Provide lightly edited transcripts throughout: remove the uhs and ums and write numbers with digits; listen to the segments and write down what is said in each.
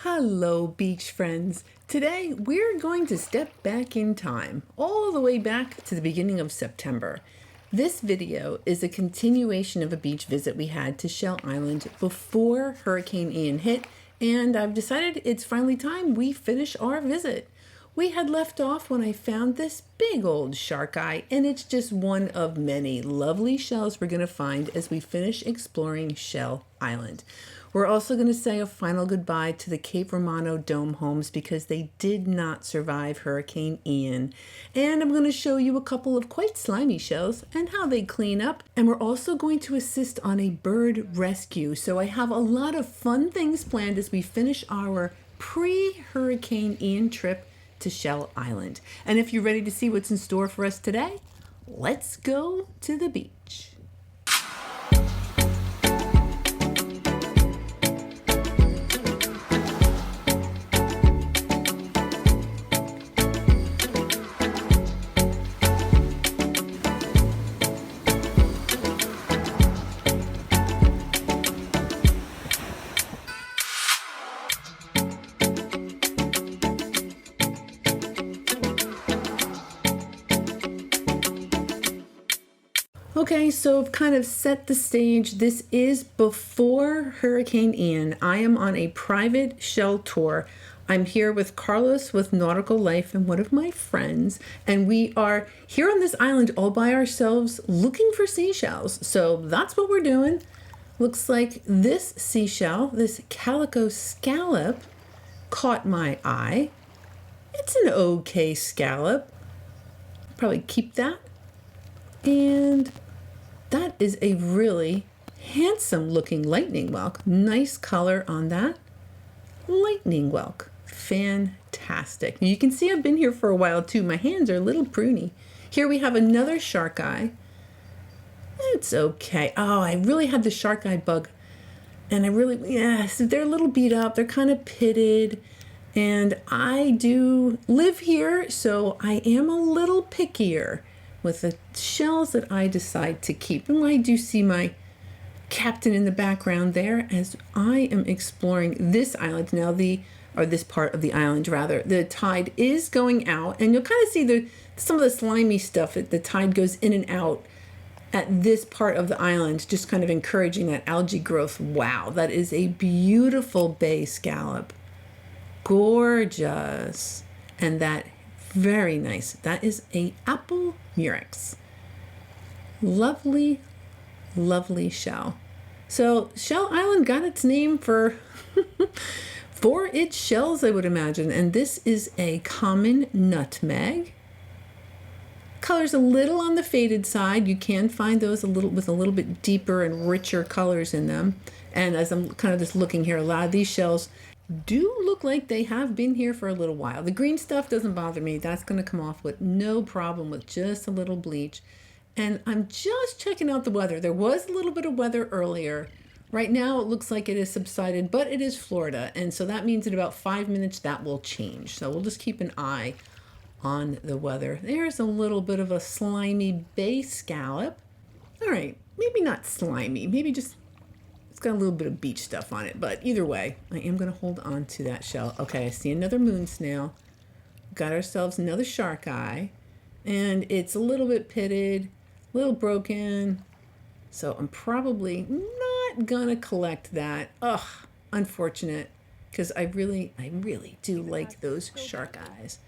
Hello, beach friends. Today we're going to step back in time, all the way back to the beginning of September. This video is a continuation of a beach visit we had to Shell Island before Hurricane Ian hit, and I've decided it's finally time we finish our visit. We had left off when I found this big old shark eye, and it's just one of many lovely shells we're going to find as we finish exploring Shell Island. We're also going to say a final goodbye to the Cape Romano dome homes because they did not survive Hurricane Ian. And I'm going to show you a couple of quite slimy shells and how they clean up. And we're also going to assist on a bird rescue. So I have a lot of fun things planned as we finish our pre-Hurricane Ian trip to Shell Island. And if you're ready to see what's in store for us today, let's go to the beach. Okay, so I've kind of set the stage. This is before Hurricane Ian. I am on a private shell tour. I'm here with Carlos with Nautical Life and one of my friends, and we are here on this island all by ourselves looking for seashells. So that's what we're doing. Looks like this seashell, this calico scallop, caught my eye. It's an okay scallop. Probably keep that. And that is a really handsome looking lightning whelk. Nice color on that. Lightning whelk. Fantastic. You can see I've been here for a while too. My hands are a little pruny. Here we have another shark eye. It's okay. Oh, I really had the shark eye bug. And so they're a little beat up. They're kind of pitted. And I do live here, so I am a little pickier with the shells that I decide to keep. And I do see my captain in the background there as I am exploring this island now, or this part of the island rather. The tide is going out, and you'll kind of see some of the slimy stuff. The tide goes in and out at this part of the island, just kind of encouraging that algae growth. Wow, that is a beautiful bay scallop. Gorgeous. And that very nice. That is a apple murex. Lovely, lovely shell. So Shell Island got its name for its shells, I would imagine. And this is a common nutmeg. Color's a little on the faded side. You can find those with a little bit deeper and richer colors in them. And as I'm kind of just looking here, a lot of these shells do look like they have been here for a little while. The green stuff doesn't bother me. That's going to come off with no problem with just a little bleach. And I'm just checking out the weather. There was a little bit of weather earlier. Right now it looks like it has subsided, but it is Florida. And so that means in about 5 minutes that will change. So we'll just keep an eye on the weather. There's a little bit of a slimy bay scallop. All right, maybe not slimy, maybe just got a little bit of beach stuff on it, but either way, I am going to hold on to that shell. Okay, I see another moon snail. Got ourselves another shark eye, and it's a little bit pitted, a little broken, so I'm probably not gonna collect that. Ugh, unfortunate, because I really do like those shark eyes.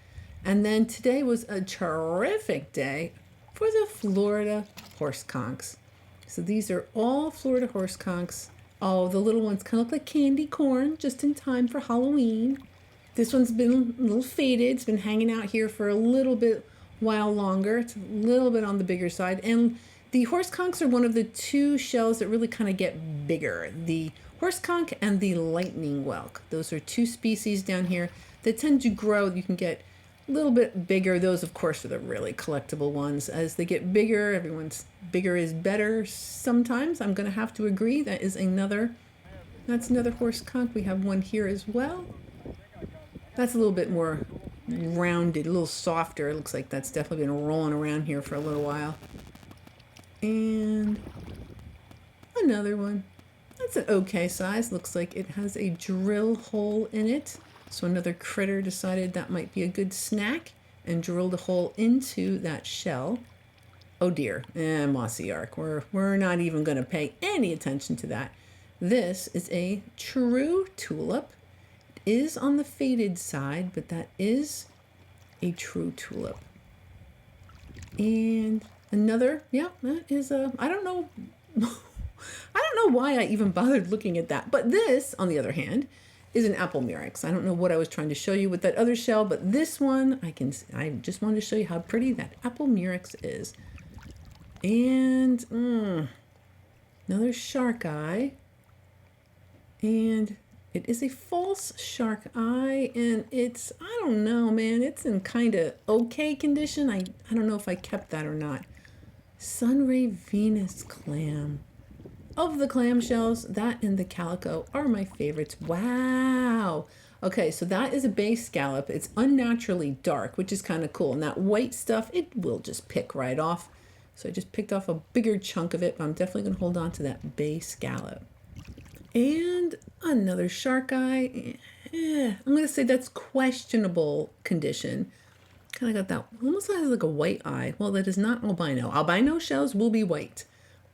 And then today was a terrific day for the Florida horse conchs. So these are all Florida horse conchs. Oh, the little ones kind of look like candy corn, just in time for Halloween. This one's been a little faded. It's been hanging out here for a little bit while longer. It's a little bit on the bigger side. And the horse conchs are one of the two shells that really kind of get bigger. The horse conch and the lightning whelk. Those are two species down here that tend to grow. You can get a little bit bigger. Those, of course, are the really collectible ones. As they get bigger, everyone's bigger is better. Sometimes I'm going to have to agree. That's another horse conch. We have one here as well. That's a little bit more rounded, a little softer. It looks like that's definitely been rolling around here for a little while. And another one. That's an okay size. Looks like it has a drill hole in it. So another critter decided that might be a good snack and drilled a hole into that shell. Oh dear, mossy arc. We're not even going to pay any attention to that. This is a true tulip. It is on the faded side, but that is a true tulip. And another, yeah, that is a, I don't know, I don't know why I even bothered looking at that. But this, on the other hand, is an apple murex. I don't know what I was trying to show you with that other shell, but this one, I just wanted to show you how pretty that apple murex is. And another shark eye. And it is a false shark eye, and it's, I don't know, man, it's in kind of okay condition. I don't know if I kept that or not. Sunray Venus clam. Of the clam shells, that and the calico are my favorites. Wow. Okay, so that is a bay scallop. It's unnaturally dark, which is kind of cool. And that white stuff, it will just pick right off. So I just picked off a bigger chunk of it, but I'm definitely going to hold on to that bay scallop. And another shark eye. I'm going to say that's questionable condition. Kind of got that, almost has like a white eye. Well, that is not albino. Albino shells will be white.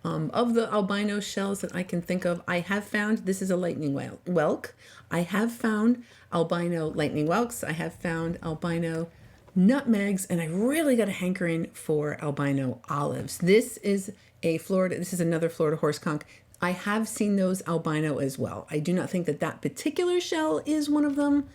Of the albino shells that I can think of, I have found, this is a lightning whelk. I have found albino lightning whelks. I have found albino nutmegs, and I really got a hankering for albino olives. This is another Florida horse conch. I have seen those albino as well. I do not think that that particular shell is one of them.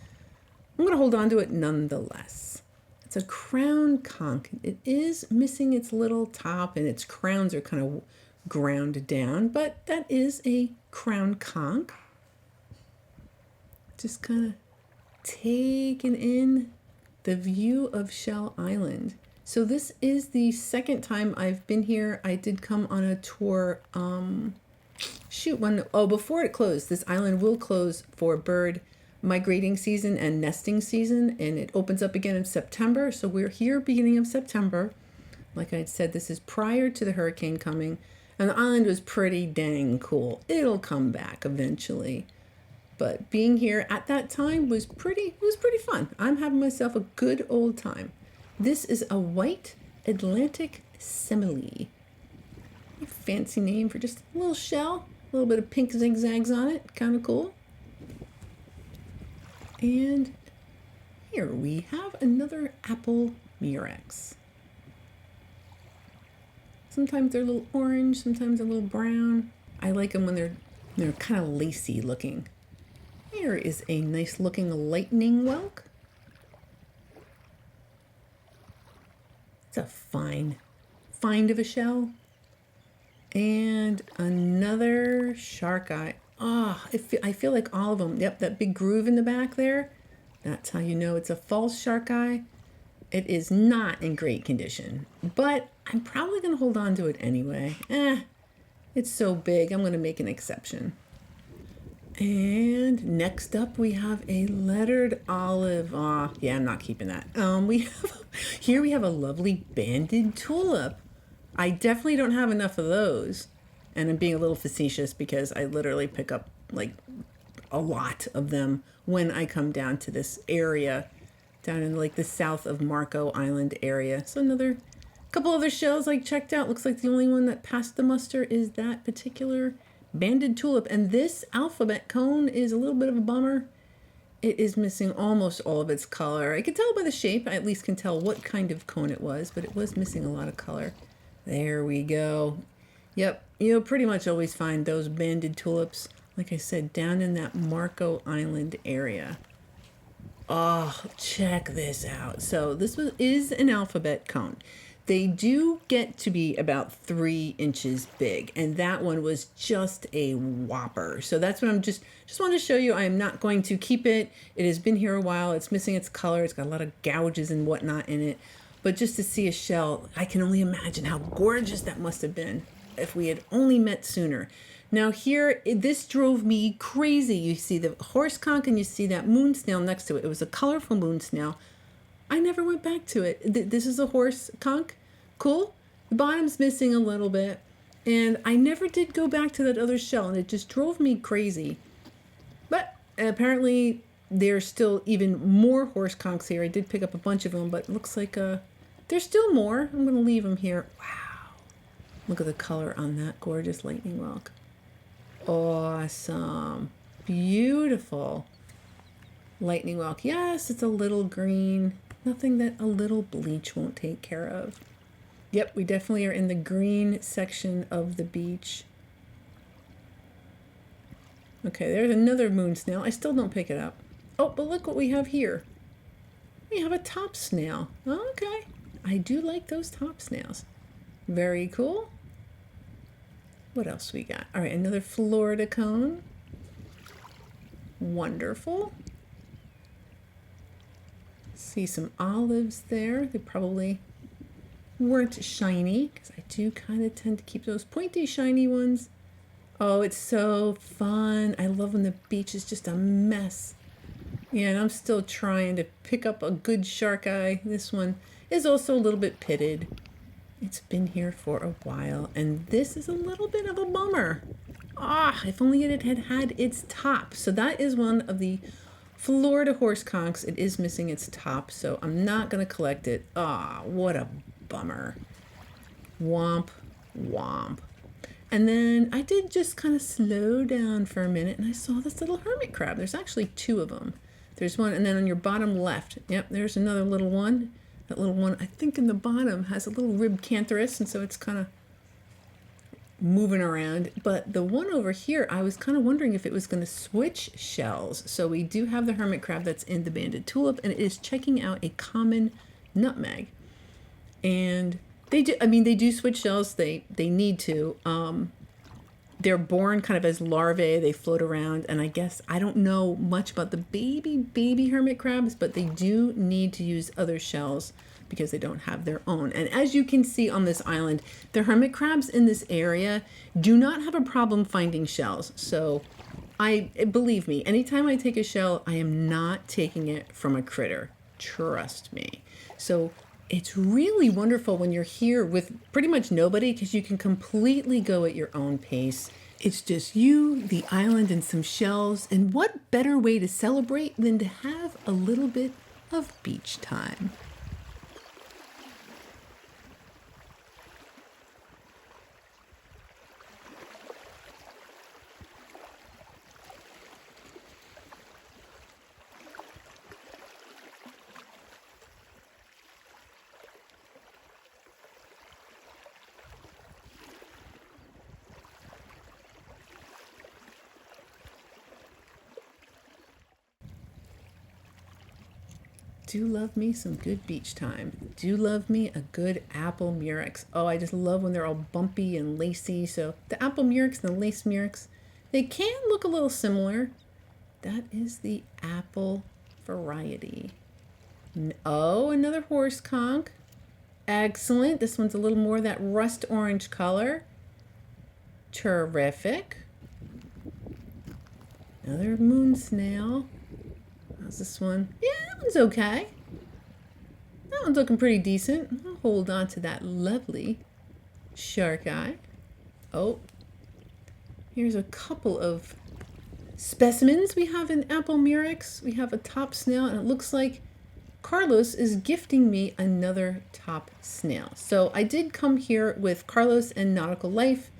I'm going to hold on to it nonetheless. It's a crown conch. It is missing its little top, and its crowns are kind of ground down, but that is a crown conch. Just kind of taking in the view of Shell Island. So this is the second time I've been here. I did come on a tour, before it closed. This island will close for bird migrating season and nesting season, and it opens up again in September. So we're here beginning of September. Like I said, this is prior to the hurricane coming. And the island was pretty dang cool. It'll come back eventually. But being here at that time was pretty fun. I'm having myself a good old time. This is a white Atlantic simile. A fancy name for just a little shell. A little bit of pink zigzags on it. Kind of cool. And here we have another apple murex. Sometimes they're a little orange, sometimes a little brown. I like them when they're kind of lacy looking. Here is a nice looking lightning whelk. It's a fine find of a shell. And another shark eye. I feel like all of them. Yep, that big groove in the back there. That's how you know it's a false shark eye. It is not in great condition, but I'm probably going to hold on to it anyway. It's so big, I'm going to make an exception. And next up we have a lettered olive. Yeah, I'm not keeping that. We have a lovely banded tulip. I definitely don't have enough of those. And I'm being a little facetious because I literally pick up like a lot of them when I come down to this area, down in like the south of Marco Island area. So another couple other shells I checked out. Looks like the only one that passed the muster is that particular banded tulip. And this alphabet cone is a little bit of a bummer. It is missing almost all of its color. I can tell by the shape. I at least can tell what kind of cone it was, but it was missing a lot of color. There we go. Yep, you'll pretty much always find those banded tulips, like I said, down in that Marco Island area. Oh, check this out. So this is an alphabet cone. They do get to be about 3 inches big, and that one was just a whopper. So that's what I'm just wanted to show you. I am not going to keep it. It has been here a while. It's missing its color. It's got a lot of gouges and whatnot in it. But just to see a shell, I can only imagine how gorgeous that must have been if we had only met sooner. Now here, this drove me crazy. You see the horse conch and you see that moon snail next to it. It was a colorful moon snail. I never went back to it. This is a horse conch. Cool. The bottom's missing a little bit. And I never did go back to that other shell, and it just drove me crazy. But apparently there's still even more horse conchs here. I did pick up a bunch of them, but it looks like there's still more. I'm going to leave them here. Wow. Look at the color on that gorgeous lightning whelk. Awesome. Beautiful lightning whelk. Yes, it's a little green. Nothing that a little bleach won't take care of. Yep, we definitely are in the green section of the beach. Okay, there's another moon snail. I still don't pick it up. Oh, but look what we have here. We have a top snail. Okay, I do like those top snails. Very cool. What else we got? All right, another Florida cone. Wonderful. See some olives there. They probably weren't shiny because I do kind of tend to keep those pointy, shiny ones. Oh, it's so fun. I love when the beach is just a mess. Yeah, and I'm still trying to pick up a good shark eye. This one is also a little bit pitted. It's been here for a while, and this is a little bit of a bummer. Ah, if only it had had its top. So that is one of the Florida horse conchs. It is missing its top, so I'm not going to collect it. Ah, what a bummer. Womp, womp. And then I did just kind of slow down for a minute, and I saw this little hermit crab. There's actually two of them. There's one, and then on your bottom left, yep, there's another little one. That little one, I think in the bottom, has a little rib canthorus, and so it's kind of moving around. But the one over here, I was kind of wondering if it was going to switch shells. So we do have the hermit crab that's in the banded tulip, and it is checking out a common nutmeg. And they do, I mean, they do switch shells. They need to. They're born kind of as larvae. They float around, and I guess I don't know much about the baby hermit crabs, but they do need to use other shells because they don't have their own. And as you can see on this island, the hermit crabs in this area do not have a problem finding shells. So believe me, anytime I take a shell, I am not taking it from a critter. Trust me. So it's really wonderful when you're here with pretty much nobody because you can completely go at your own pace. It's just you, the island, and some shells. And what better way to celebrate than to have a little bit of beach time? Do love me some good beach time. Do love me a good apple murex. Oh, I just love when they're all bumpy and lacy. So the apple murex and the lace murex, they can look a little similar. That is the apple variety. Oh, another horse conch. Excellent. This one's a little more that rust orange color. Terrific. Another moon snail. How's this one? Yeah, that one's okay. That one's looking pretty decent. I'll hold on to that lovely shark eye. Oh, here's a couple of specimens we have in apple murex. We have a top snail, and it looks like Carlos is gifting me another top snail. So I did come here with Carlos and Nautical Life.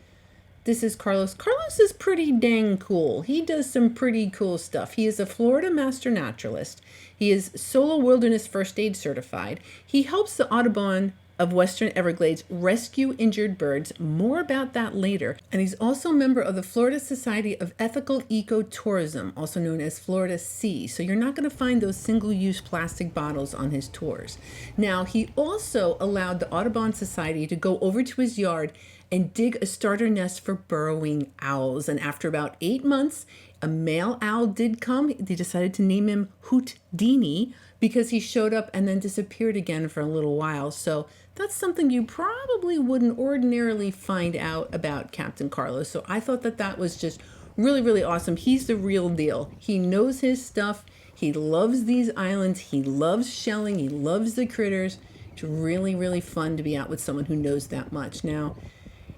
This is Carlos. Carlos is pretty dang cool. He does some pretty cool stuff. He is a Florida master naturalist. He is Solo Wilderness First Aid certified. He helps the Audubon of Western Everglades rescue injured birds. More about that later. And he's also a member of the Florida Society of Ethical Ecotourism, also known as Florida Sea. So you're not going to find those single-use plastic bottles on his tours. Now, he also allowed the Audubon Society to go over to his yard and dig a starter nest for burrowing owls. And after about 8 months, a male owl did come. They decided to name him Houdini because he showed up and then disappeared again for a little while. So that's something you probably wouldn't ordinarily find out about Captain Carlos. So I thought that that was just really, really awesome. He's the real deal. He knows his stuff. He loves these islands. He loves shelling. He loves the critters. It's really, really fun to be out with someone who knows that much. Now,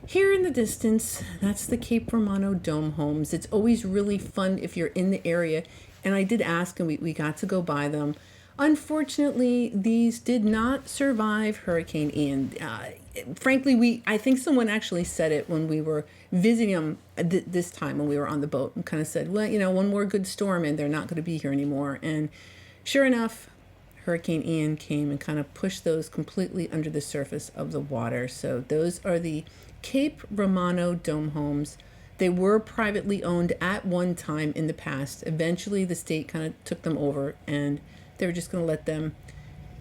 Here in the distance, that's the Cape Romano dome homes. It's always really fun if you're in the area. And I did ask, and we got to go by them. Unfortunately, these did not survive Hurricane Ian. Frankly, I think someone actually said it when we were visiting them this time when we were on the boat, and kind of said, well, one more good storm and they're not going to be here anymore. And sure enough, Hurricane Ian came and kind of pushed those completely under the surface of the water. So those are the Cape Romano dome homes. They were privately owned at one time in the past. Eventually, the state kind of took them over, and they were just going to let them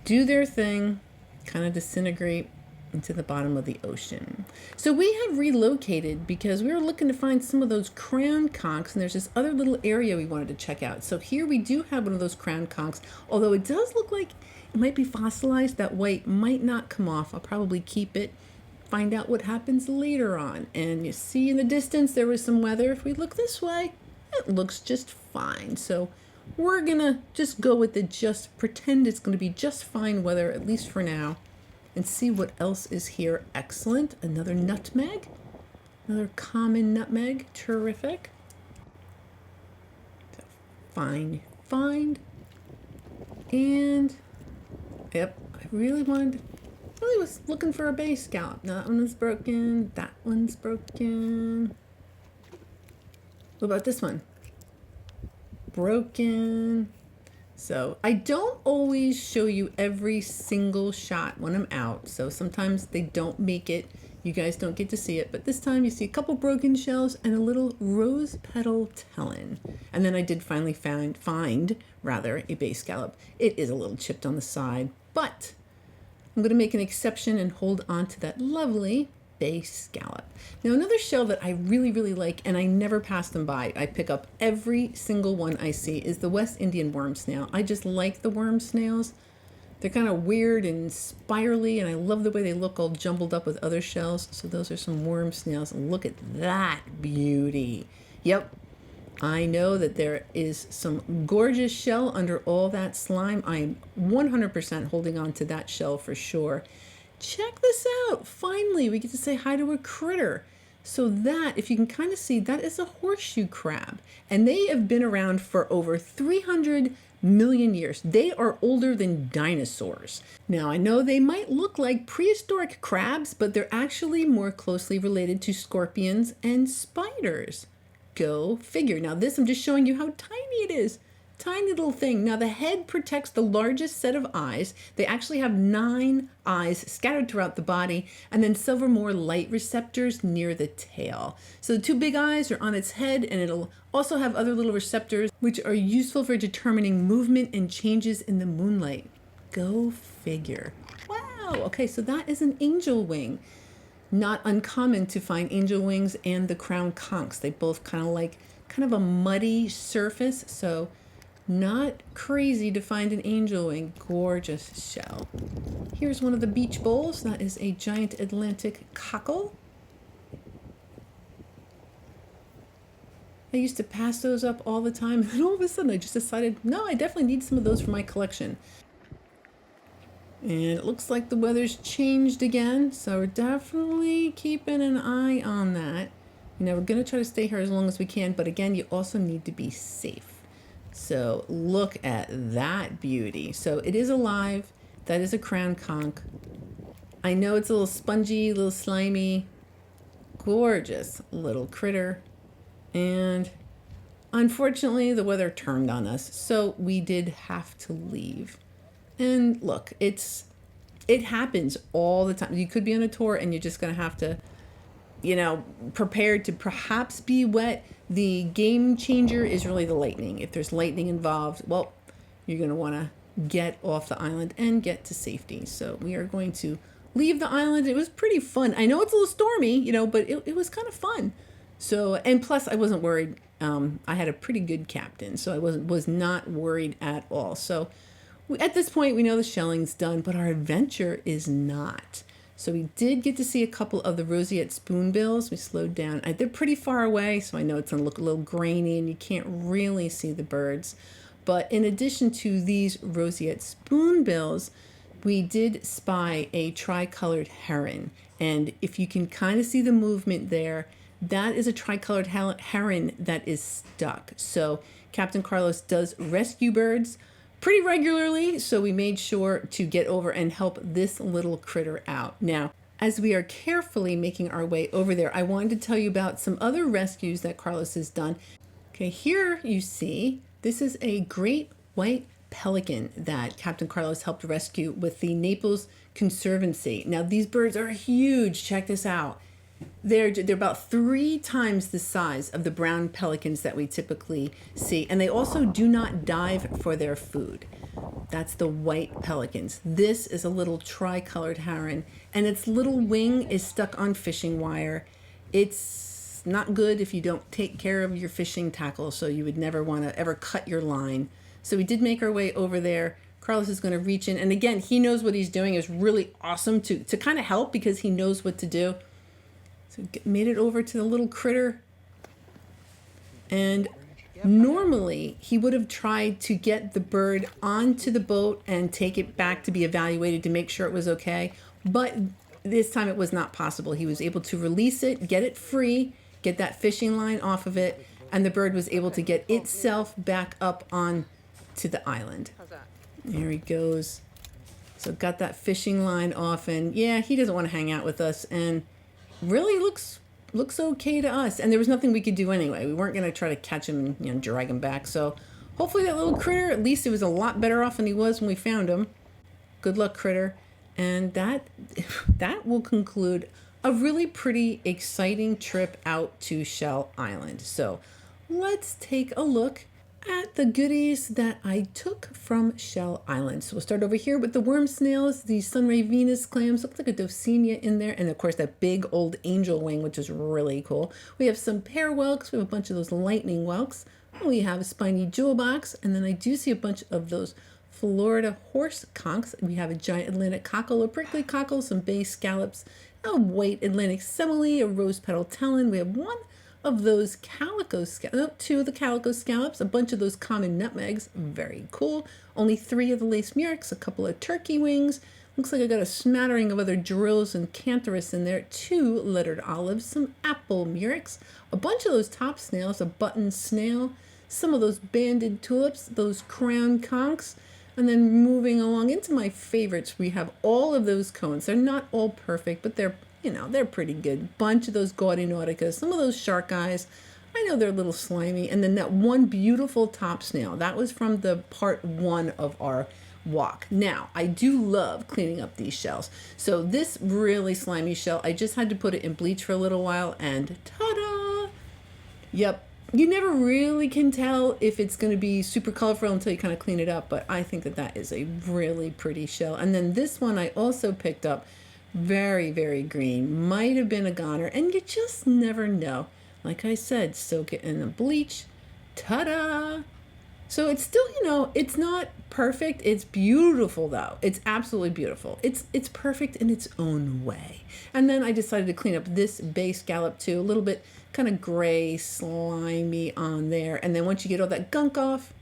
do their thing, kind of disintegrate into the bottom of the ocean. So we have relocated because we were looking to find some of those crown conchs, and there's this other little area we wanted to check out. So here we do have one of those crown conchs, although it does look like it might be fossilized. That white might not come off. I'll probably keep it, find out what happens later on. And you see in the distance there was some weather. If we look this way, it looks just fine. So we're gonna just go with it, just pretend it's gonna be just fine weather, at least for now, and see what else is here. Excellent. Another nutmeg, another common nutmeg. Terrific. Fine find. And yep, I really was looking for a bay scallop. Now that one is broken. That one's broken. What about this one? Broken. So I don't always show you every single shot when I'm out. So sometimes they don't make it. You guys don't get to see it. But this time you see a couple broken shells and a little rose petal tellin. And then I did finally find a bay scallop. It is a little chipped on the side, but I'm going to make an exception and hold on to that lovely bay scallop. Now, another shell that I really, really like, and I never pass them by, I pick up every single one I see, is the West Indian worm snail. I just like the worm snails. They're kind of weird and spirally, and I love the way they look all jumbled up with other shells. So those are some worm snails. Look at that beauty. Yep. I know that there is some gorgeous shell under all that slime. I am 100% holding on to that shell for sure. Check this out. Finally, we get to say hi to a critter. So that, if you can kind of see, that is a horseshoe crab. And they have been around for over 300 million years. They are older than dinosaurs. Now, I know they might look like prehistoric crabs, but they're actually more closely related to scorpions and spiders. Go figure. Now this, I'm just showing you how tiny it is. Tiny little thing. Now the head protects the largest set of eyes. They actually have 9 eyes scattered throughout the body, and then several more light receptors near the tail. So the 2 big eyes are on its head, and it'll also have other little receptors which are useful for determining movement and changes in the moonlight. Go figure. Wow. Okay, so that is an angel wing. Not uncommon to find angel wings and the crown conchs. They both kind of a muddy surface, so not crazy to find an angel wing. Gorgeous shell. Here's one of the beach bowls. That is a giant Atlantic cockle. I used to pass those up all the time, and then all of a sudden I just decided, no, I definitely need some of those for my collection. And it looks like the weather's changed again, so we're definitely keeping an eye on that. We're going to try to stay here as long as we can, but again, you also need to be safe. So look at that beauty. So it is alive. That is a crown conch. I know it's a little spongy, a little slimy, gorgeous little critter. And unfortunately, the weather turned on us, so we did have to leave. And look, it happens all the time. You could be on a tour and you're just going to have to, prepared to perhaps be wet. The game changer is really the lightning. If there's lightning involved, well, you're going to want to get off the island and get to safety. So we are going to leave the island. It was pretty fun. I know it's a little stormy, but it was kind of fun. So, and plus I wasn't worried. I had a pretty good captain, so I was not worried at all. So at this point, we know the shelling's done, but our adventure is not. So we did get to see a couple of the roseate spoonbills. We slowed down. They're pretty far away, so I know it's going to look a little grainy and you can't really see the birds. But in addition to these roseate spoonbills, we did spy a tricolored heron. And if you can kind of see the movement there, that is a tricolored heron that is stuck. So Captain Carlos does rescue birds pretty regularly, so we made sure to get over and help this little critter out. Now, as we are carefully making our way over there, I wanted to tell you about some other rescues that Carlos has done. Okay, here you see, this is a great white pelican that Captain Carlos helped rescue with the Naples Conservancy. Now, these birds are huge. Check this out. They're about 3 times the size of the brown pelicans that we typically see. And they also do not dive for their food. That's the white pelicans. This is a little tricolored heron, and its little wing is stuck on fishing wire. It's not good if you don't take care of your fishing tackle, so you would never want to ever cut your line. So we did make our way over there. Carlos is going to reach in, and again, he knows what he's doing. Is really awesome to kind of help because he knows what to do. So made it over to the little critter, and normally he would have tried to get the bird onto the boat and take it back to be evaluated to make sure it was okay, but this time it was not possible. He was able to release it, get it free, get that fishing line off of it, and the bird was able to get itself back up on to the island. There he goes. So got that fishing line off, and yeah, he doesn't want to hang out with us, and really looks okay to us. And there was nothing we could do anyway. We weren't going to try to catch him and drag him back. So hopefully that little critter, at least it was a lot better off than he was when we found him. Good luck, critter. And that will conclude a really pretty exciting trip out to Shell Island. So let's take a look at the goodies that I took from Shell Island. So we'll start over here with the worm snails, the sunray Venus clams, looks like a Dulcinea in there, and of course that big old angel wing, which is really cool. We have some pear whelks, we have a bunch of those lightning whelks, we have a spiny jewel box, and then I do see a bunch of those Florida horse conchs. We have a giant Atlantic cockle, a prickly cockle, some bay scallops, a white Atlantic semele, a rose petal talon. We have one of those calico scallops, 2 of the calico scallops, a bunch of those common nutmegs, very cool. Only 3 of the lace murex, a couple of turkey wings. Looks like I got a smattering of other drills and cantharus in there, 2 lettered olives, some apple murex, a bunch of those top snails, a button snail, some of those banded tulips, those crown conchs, and then moving along into my favorites, we have all of those cones. They're not all perfect, but they're pretty good. Bunch of those gaudy nauticas, some of those shark eyes. I know they're a little slimy. And then that one beautiful top snail. That was from the part 1 of our walk. Now, I do love cleaning up these shells. So this really slimy shell, I just had to put it in bleach for a little while, and ta-da! Yep. You never really can tell if it's going to be super colorful until you kind of clean it up, but I think that is a really pretty shell. And then this one I also picked up, very, very green, might have been a goner, and you just never know. Like I said, soak it in the bleach, ta-da! So it's still, it's not perfect. It's beautiful though. It's absolutely beautiful. It's perfect in its own way. And then I decided to clean up this bay scallop too, a little bit kind of gray, slimy on there. And then once you get all that gunk off,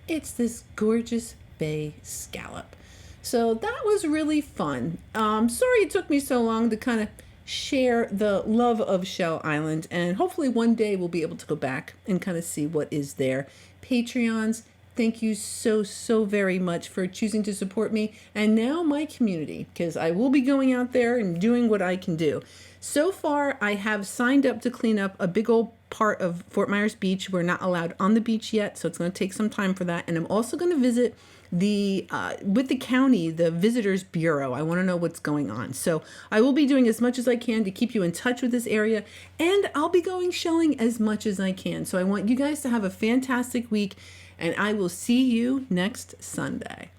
it's this gorgeous bay scallop. So that was really fun. Sorry it took me so long to kind of share the love of Shell Island, and hopefully one day we'll be able to go back and kind of see what is there. Patreons, thank you so very much for choosing to support me, and now my community, because I will be going out there and doing what I can do. So far, I have signed up to clean up a big old part of Fort Myers Beach. We're not allowed on the beach yet, so it's going to take some time for that. And I'm also going to visit with the county, the Visitors Bureau. I want to know what's going on. So I will be doing as much as I can to keep you in touch with this area, and I'll be going shelling as much as I can. So I want you guys to have a fantastic week, and I will see you next Sunday.